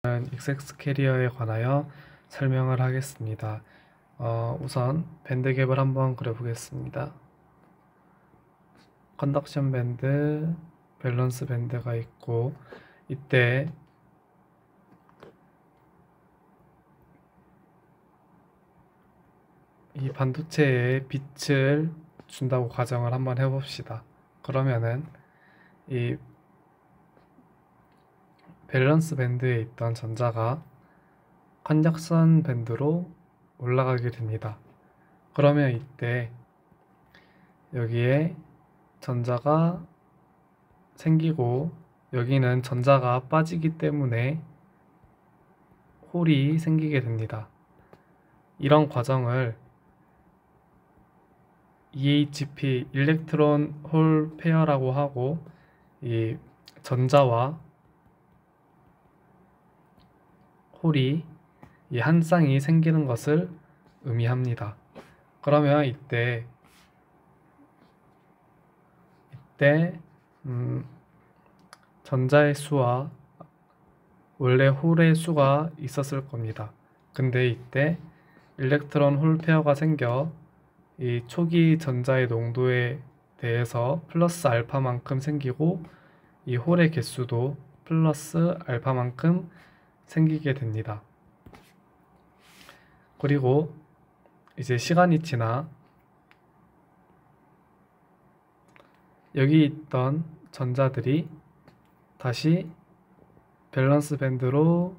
XX 캐리어에 관하여 설명을 하겠습니다. 우선 밴드 갭을 한번 그려보겠습니다. 컨덕션 밴드, 밸런스 밴드가 있고, 이때 이 반도체에 빛을 준다고 가정을 한번 해봅시다. 그러면은 이 밸런스 밴드에 있던 전자가 컨덕션 밴드로 올라가게 됩니다. 그러면 이때 여기에 전자가 생기고 여기는 전자가 빠지기 때문에 홀이 생기게 됩니다. 이런 과정을 EHP, 일렉트론 홀 페어라고 하고, 이 전자와 홀이 이 한 쌍이 생기는 것을 의미합니다. 그러면 이때 전자의 수와 원래 홀의 수가 있었을 겁니다. 근데 이때 일렉트론 홀 페어가 생겨 이 초기 전자의 농도에 대해서 플러스 알파만큼 생기고 이 홀의 개수도 플러스 알파만큼 생기게 됩니다. 그리고 이제 시간이 지나 여기 있던 전자들이 다시 밸런스 밴드로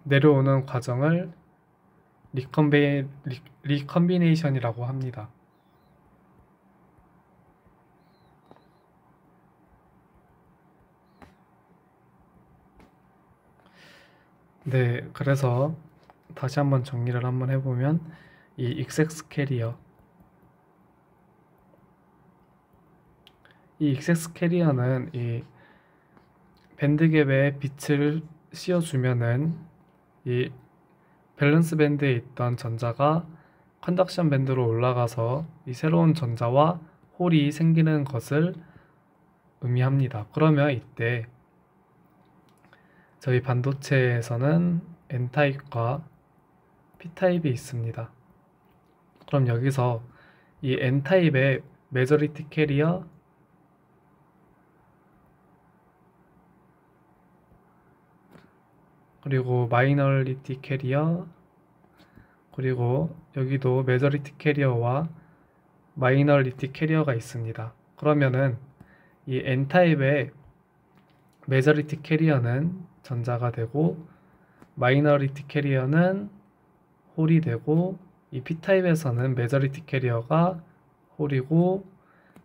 내려오는 과정을 리컨비네이션이라고 합니다. 네, 그래서 다시 한번 정리를 한번 해보면 이 XX 캐리어, 이 XX 캐리어는 이 밴드갭에 빛을 씌워주면은 이 밸런스 밴드에 있던 전자가 컨덕션 밴드로 올라가서 이 새로운 전자와 홀이 생기는 것을 의미합니다. 그러면 이때 저희 반도체에서는 N타입과 P타입이 있습니다. 그럼 여기서 이 N타입의 메저리티 캐리어, 그리고 마이너리티 캐리어, 그리고 여기도 메저리티 캐리어와 마이너리티 캐리어가 있습니다. 그러면은 이 N타입의 메저리티 캐리어는 전자가 되고 마이너리티 캐리어는 홀이 되고, 이 P타입에서는 메저리티 캐리어가 홀이고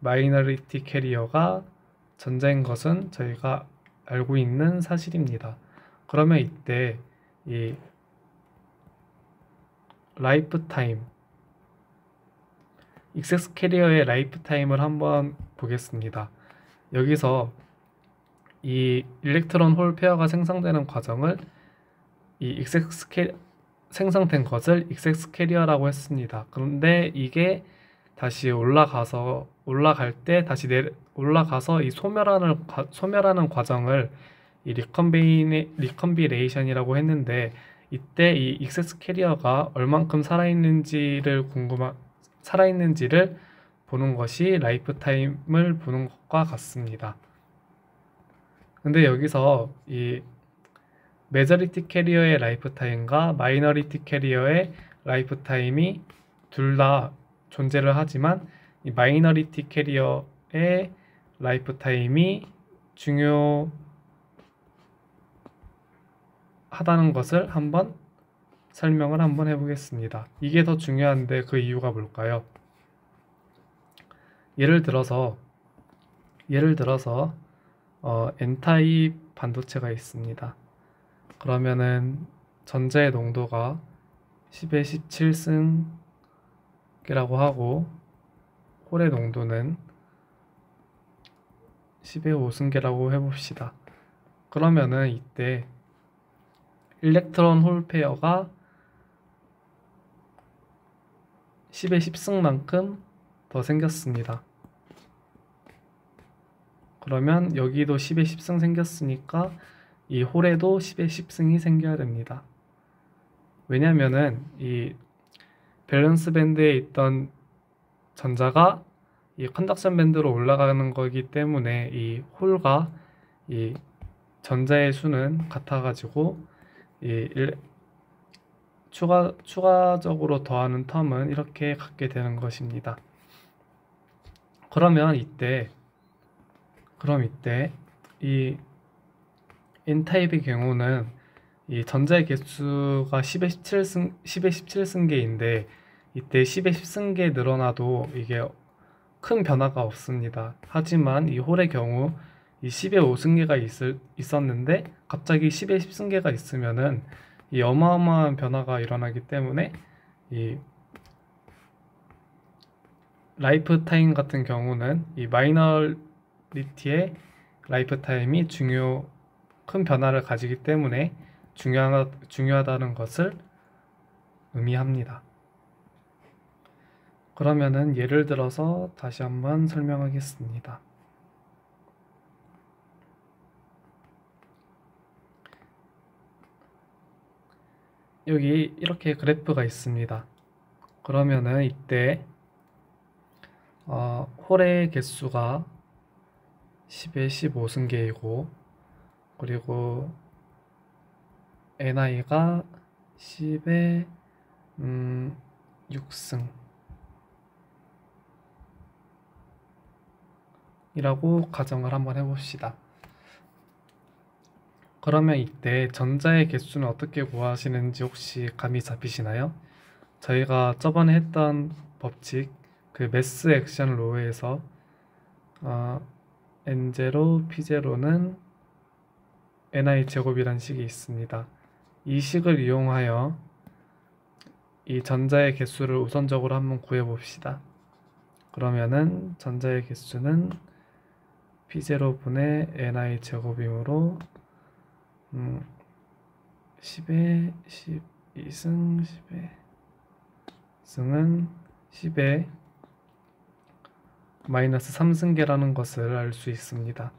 마이너리티 캐리어가 전자인 것은 저희가 알고 있는 사실입니다. 그러면 이때 이 라이프 타임, XX 캐리어의 라이프 타임을 한번 보겠습니다. 여기서 이 일렉트론 홀 페어가 생성되는 과정을 이 생성된 것을 XX 캐리어라고 했습니다. 그런데 이게 다시 올라갈 때 다시 올라가서 이 소멸하는 과정을 이 리컨비네이션이라고 했는데, 이때 이 XX 캐리어가 얼만큼 살아있는지를 보는 것이 라이프 타임을 보는 것과 같습니다. 근데 여기서 이 메저리티 캐리어의 라이프 타임과 마이너리티 캐리어의 라이프 타임이 둘 다 존재를 하지만 이 마이너리티 캐리어의 라이프 타임이 중요하다는 것을 한번 설명을 한번 해보겠습니다. 이게 더 중요한데 그 이유가 뭘까요? 예를 들어서 N타입 반도체가 있습니다. 그러면은 전자의 농도가 10의 17승계라고 하고 홀의 농도는 10의 5승계라고 해봅시다. 그러면은 이때 일렉트론 홀 페어가 10의 10승만큼 더 생겼습니다. 그러면 여기도 10의 10승 생겼으니까 이 홀에도 10의 10승이 생겨야 됩니다. 왜냐면은 이 밸런스 밴드에 있던 전자가 이 컨덕션 밴드로 올라가는 거기 때문에 이 홀과 이 전자의 수는 같아가지고 이 추가적으로 더하는 텀은 이렇게 갖게 되는 것입니다. 그럼 이때 이 N타입의 경우는 이 전자의 개수가 10의 17승계인데 이때 10의 10승계 늘어나도 이게 큰 변화가 없습니다. 하지만 이 홀의 경우 이 10의 5승계가 있었는데 갑자기 10의 10승계가 있으면은 이 어마어마한 변화가 일어나기 때문에 이 라이프 타임 같은 경우는 이 마이너리티의 라이프 타임이 큰 변화를 가지기 때문에 중요하다는 것을 의미합니다. 그러면은 예를 들어서 다시 한번 설명하겠습니다. 여기 이렇게 그래프가 있습니다. 그러면은 이때 홀의 개수가 10의 15승계이고 그리고 NI가 10의 6승 이라고 가정을 한번 해봅시다. 그러면 이때 전자의 개수는 어떻게 구하시는지 혹시 감이 잡히시나요? 저희가 저번에 했던 법칙 그 매스 액션 로에서 N0, P0는 NI 제곱이라는 식이 있습니다. 이 식을 이용하여 이 전자의 개수를 우선적으로 한번 구해봅시다. 그러면은 전자의 개수는 P0분의 NI 제곱이므로 10의 12승 10의 승은 10의 마이너스 3승계라는 것을 알 수 있습니다.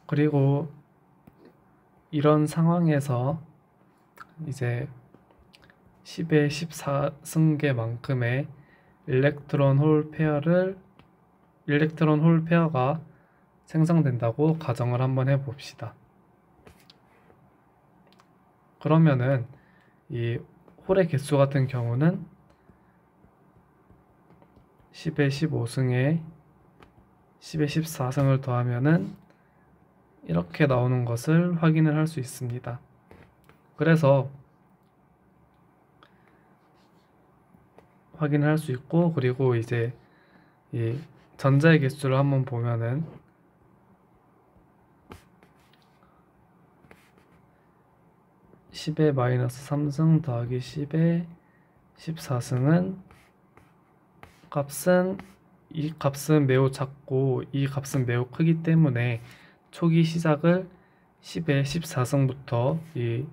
그리고 이런 상황에서 이제 10의 14승계만큼의 일렉트론 홀 페어가 생성된다고 가정을 한번 해봅시다. 그러면은 이 홀의 개수 같은 경우는 10의 15승에 10의 14승을 더하면은 이렇게 나오는 것을 확인을 할 수 있습니다. 그래서 확인을 할 수 있고 그리고 이제 이 전자의 개수를 한번 보면은 10의 마이너스 3승 더하기 10의 14승은 이 값은 매우 작고 이 값은 매우 크기 때문에 초기 시작을 10의 14승부터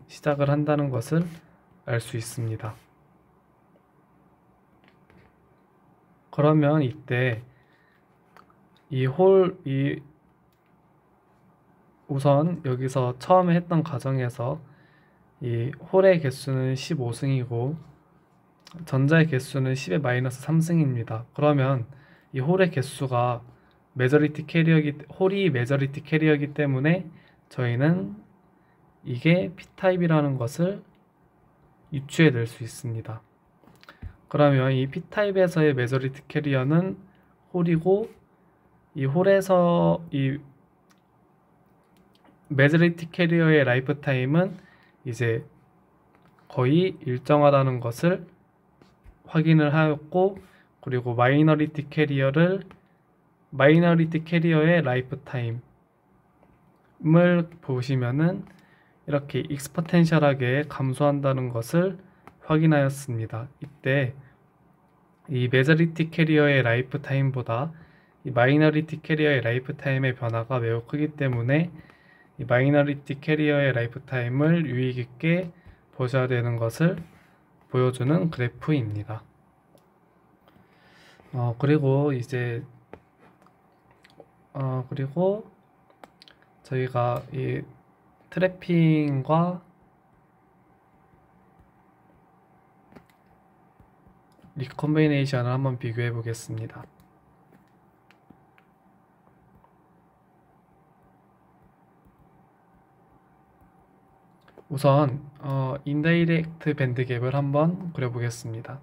시작을 한다는 것을 알 수 있습니다. 그러면 이때 우선 여기서 처음에 했던 가정에서 이 홀의 개수는 15승이고 전자의 개수는 10의 마이너스 3승입니다. 그러면 이 홀의 개수가 홀이 메저리티 캐리어이기 때문에 저희는 이게 P타입이라는 것을 유추해낼 수 있습니다. 그러면 이 P타입에서의 메저리티 캐리어는 홀이고 이 홀에서 이 메저리티 캐리어의 라이프 타임은 이제 거의 일정하다는 것을 확인을 하였고 그리고 마이너리티 캐리어의 라이프 타임을 보시면은 이렇게 익스포텐셜하게 감소한다는 것을 확인하였습니다. 이때 이 메저리티 캐리어의 라이프 타임보다 이 마이너리티 캐리어의 라이프 타임의 변화가 매우 크기 때문에 이 마이너리티 캐리어의 라이프 타임을 유의 깊게 보셔야 되는 것을 보여주는 그래프입니다. 그리고 이제 그리고 저희가 이 트래핑과 리컨비네이션을 한번 비교해 보겠습니다. 우선 인다이렉트 밴드 갭을 한번 그려보겠습니다.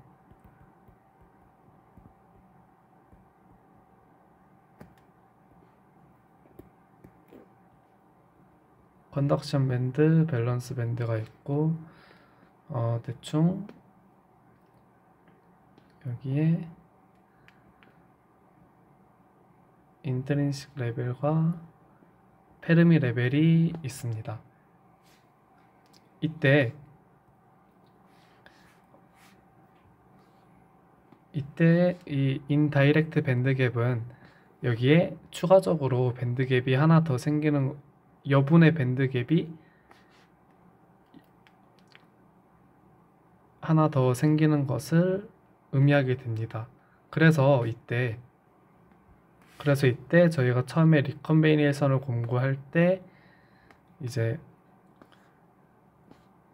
컨덕션 밴드, 밸런스 밴드가 있고 대충 여기에 인트린식 레벨과 페르미 레벨이 있습니다. 이때 이 인다이렉트 밴드 갭은 여기에 추가적으로 밴드 갭이 하나 더 생기는 여분의 밴드 갭이 하나 더 생기는 것을 의미하게 됩니다. 그래서 이때 저희가 처음에 리컨비네이션을 공부할 때 이제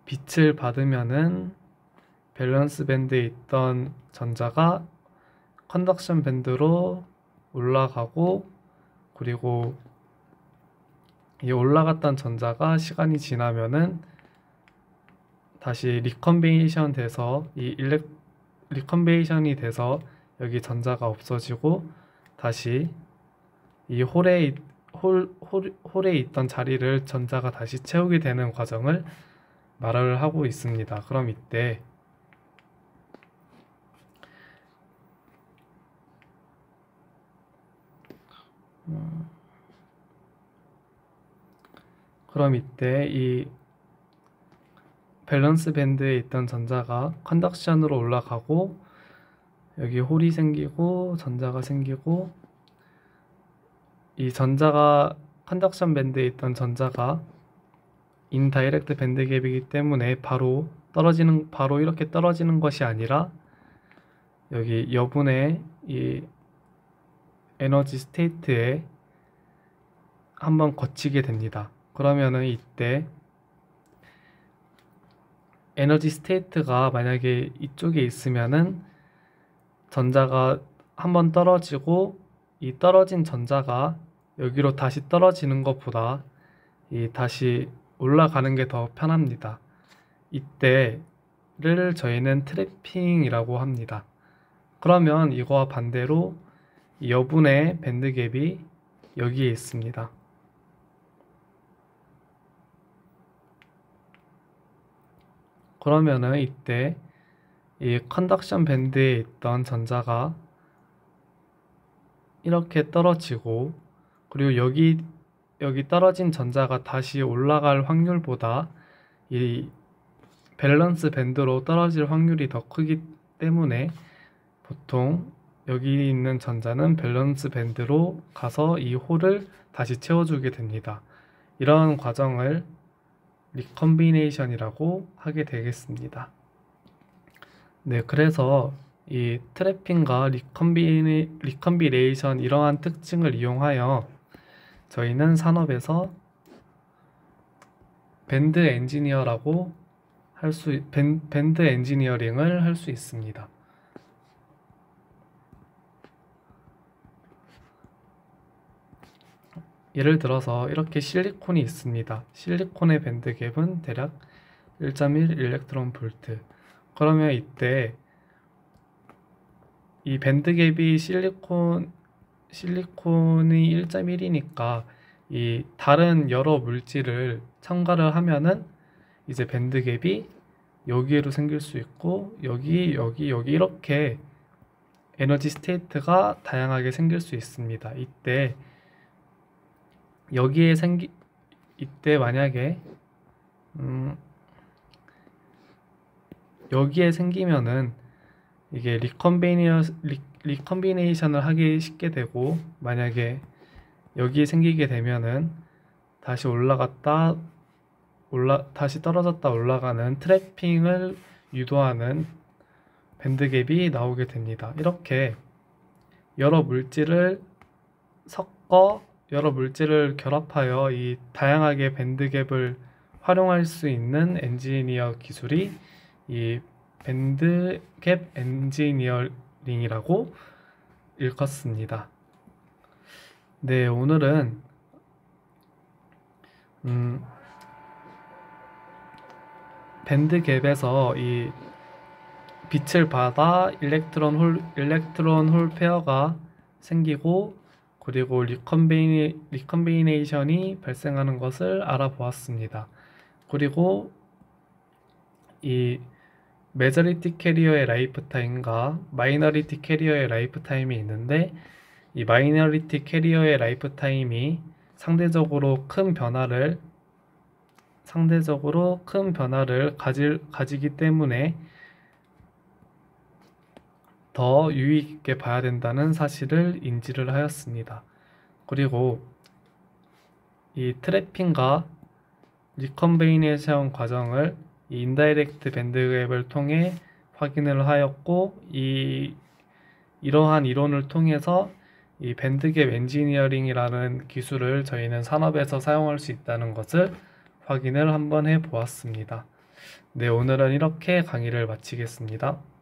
빛을 받으면은 밸런스 밴드에 있던 전자가 컨덕션 밴드로 올라가고, 그리고 이 올라갔던 전자가 시간이 지나면은 다시 리컨비네이션 돼서 리컨비네이션이 돼서 여기 전자가 없어지고 다시 이 홀에 있던 자리를 전자가 다시 채우게 되는 과정을 말을 하고 있습니다. 그럼 이때 이 밸런스 밴드에 있던 전자가 컨덕션으로 올라가고 여기 홀이 생기고 전자가 생기고, 이 전자가 컨덕션 밴드에 있던 전자가 인다이렉트 밴드 갭이기 때문에 바로 이렇게 떨어지는 것이 아니라 여기 여분의 이 에너지 스테이트에 한번 거치게 됩니다. 그러면은 이때 에너지 스테이트가 만약에 이쪽에 있으면은 전자가 한번 떨어지고, 이 떨어진 전자가 여기로 다시 떨어지는 것보다 이 다시 올라가는 게 더 편합니다. 이때를 저희는 트래핑이라고 합니다. 그러면 이거와 반대로 이 여분의 밴드 갭이 여기에 있습니다. 그러면은 이때 이 컨덕션 밴드에 있던 전자가 이렇게 떨어지고, 그리고 여기 떨어진 전자가 다시 올라갈 확률보다 이 밸런스 밴드로 떨어질 확률이 더 크기 때문에 보통 여기 있는 전자는 밸런스 밴드로 가서 이 홀을 다시 채워주게 됩니다. 이런 과정을 리컨비네이션이라고 하게 되겠습니다. 네, 그래서 이 트래핑과 리컨비네이션 이러한 특징을 이용하여 저희는 산업에서 밴드 엔지니어링을 할 수 있습니다. 예를 들어서 이렇게 실리콘이 있습니다. 실리콘의 밴드 갭은 대략 1.1 일렉트론 볼트. 그러면 이때 이 밴드 갭이 실리콘이 1.1이니까 이 다른 여러 물질을 첨가를 하면은 이제 밴드 갭이 여기에도 생길 수 있고 여기 이렇게 에너지 스테이트가 다양하게 생길 수 있습니다. 이때 만약에 여기에 생기면은 이게 리컨비네이션을 하기 쉽게 되고, 만약에 여기에 생기게 되면은 다시 다시 떨어졌다 올라가는 트래핑을 유도하는 밴드 갭이 나오게 됩니다. 이렇게 여러 물질을 섞어 여러 물질을 결합하여 이 다양하게 밴드갭을 활용할 수 있는 엔지니어 기술이 이 밴드갭 엔지니어링이라고 일컫습니다. 네, 오늘은 밴드갭에서 이 빛을 받아 일렉트론 홀 페어가 생기고 그리고 리컨비네이션이 발생하는 것을 알아보았습니다. 그리고 이 메저리티 캐리어의 라이프 타임과 마이너리티 캐리어의 라이프 타임이 있는데 이 마이너리티 캐리어의 라이프 타임이 상대적으로 큰 변화를 가지기 때문에 더 유의 깊게 봐야 된다는 사실을 인지를 하였습니다. 그리고 이 트래핑과 리컨베이네이션 과정을 이 인다이렉트 밴드갭을 통해 확인을 하였고 이러한 이론을 통해서 이 밴드갭 엔지니어링이라는 기술을 저희는 산업에서 사용할 수 있다는 것을 확인을 한번 해 보았습니다. 네, 오늘은 이렇게 강의를 마치겠습니다.